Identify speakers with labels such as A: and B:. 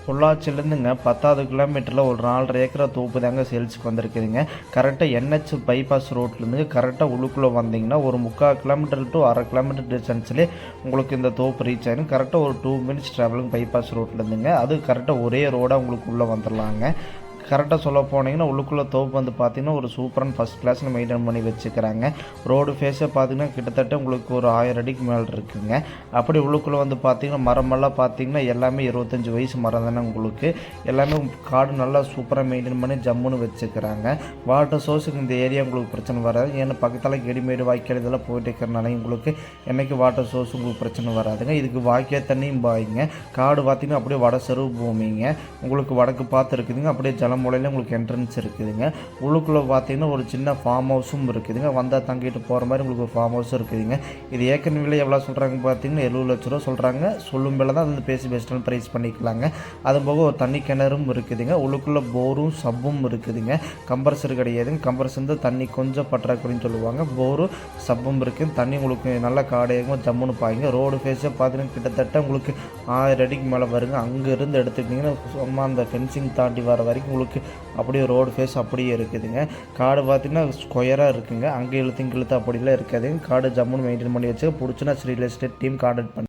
A: பொள்ளாச்சியிலேருந்துங்க 10வது கிலோமீட்டரில் ஒரு 4.5 ஏக்கரா தோப்பு தாங்க சேல்ஸுக்கு வந்திருக்குதுங்க. கரெக்டாக NH பைபாஸ் ரோட்லேருந்து கரெக்டாக உள்ளுக்குள்ளே வந்தீங்கன்னா ஒரு 3/4 கிலோமீட்டர் டு 1/2 கிலோமீட்டர் டிஸ்டன்ஸ்லேயே உங்களுக்கு இந்த தோப்பு ரீச் ஆகிடும். கரெக்டாக ஒரு 2 மினிட்ஸ் ட்ராவலிங் பைபாஸ் ரோட்லேருந்துங்க. அது கரெக்டாக ஒரே ரோடாக உங்களுக்கு உள்ளே வந்துடலாங்க. கரெக்டாக சொல்ல போனீங்கன்னா உள்ளுக்குள்ளே தோப்பு வந்து பார்த்தீங்கன்னா ஒரு சூப்பரான ஃபஸ்ட் கிளாஸில் மெயின்டைன் பண்ணி வச்சுக்கிறாங்க. ரோடு ஃபேஸை பார்த்தீங்கன்னா கிட்டத்தட்ட உங்களுக்கு ஒரு 1000 அடிக்கு மேலே இருக்குங்க. அப்படி உள்ளுக்குள்ளே வந்து பார்த்தீங்கன்னா மரமெல்லாம் பார்த்தீங்கன்னா எல்லாமே 25 வயசு மரம் தானே உங்களுக்கு. எல்லாமே காடு நல்லா சூப்பராக மெயின்டைன் பண்ணி ஜம்முன்னு வச்சுக்கிறாங்க. வாட்டர் சோர்ஸுக்கு இந்த ஏரியா உங்களுக்கு பிரச்சனை வராது. ஏன்னா பக்கத்தில் கெடிமேடு வாய்க்கால் இதெல்லாம் போயிட்டு இருக்கிறனால உங்களுக்கு என்றைக்கு வாட்டர் சோர்ஸ் உங்களுக்கு பிரச்சனை வராதுங்க. இதுக்கு வாய்க்கால் தண்ணியும் பாய்ங்க. காடு பார்த்தீங்கன்னா அப்படியே வட செருவு பூமிங்க. உங்களுக்கு வடக்கு பார்த்து இருக்குதுங்க. அப்படியே மூலையில் உங்களுக்கு என்ட்ரன்ஸ் இருக்குதுங்க. உள்ளுக்குள்ளே பார்த்தீங்கன்னா ஒரு சின்ன ஃபார்ம் ஹவுஸும் இருக்குதுங்க. வந்தால் தங்கிட்டு போகிற மாதிரி உங்களுக்கு ஒரு ஃபார்ம் ஹவுஸும் இருக்குதுங்க. இது ஏக்கர் விலை எவ்வளோ சொல்கிறாங்க பார்த்தீங்கன்னா 70 லட்ச ரூபா சொல்கிறாங்க. சொல்லும் வேலை தான் அது பேசி பெஸ்ட்டான ப்ரைஸ் பண்ணிக்கலாங்க. அது போக ஒரு தண்ணி கிணறும் இருக்குதுங்க. உள்ளுக்குள்ளே போரும் சப்பும் இருக்குதுங்க. கம்ப்ரஸர் கிடையாதுங்க. கம்ப்ரஸர் வந்து தண்ணி கொஞ்சம் பற்றாக்குறைன்னு சொல்லுவாங்க. போரும் சப்பும் இருக்குது. தண்ணி உங்களுக்கு நல்லா காடையாகவும் ஜம்முன்னு பாய்ங்க. ரோடு ஃபேஸை பார்த்தீங்கன்னா கிட்டத்தட்ட உங்களுக்கு 1000 அடிக்கு மேலே வருங்க. அங்கேருந்து எடுத்துக்கிட்டிங்கன்னா சும்மா அந்த ஃபென்சிங் தாண்டி வர வரைக்கும் உங்களுக்கு அப்படியே ரோடு ஃபேஸ் அப்படியே இருக்குதுங்க. காடு பார்த்தீங்கன்னா ஸ்கொயராக இருக்குங்க. அங்கே இழுத்து அப்படிலாம் இருக்காதுங்க. காடு ஜம்முன்னு மெயின்டைன் பண்ணி வச்சு பிடிச்சுன்னா ரியல் எஸ்டேட் டீம் கான்டாக்ட் பண்ணி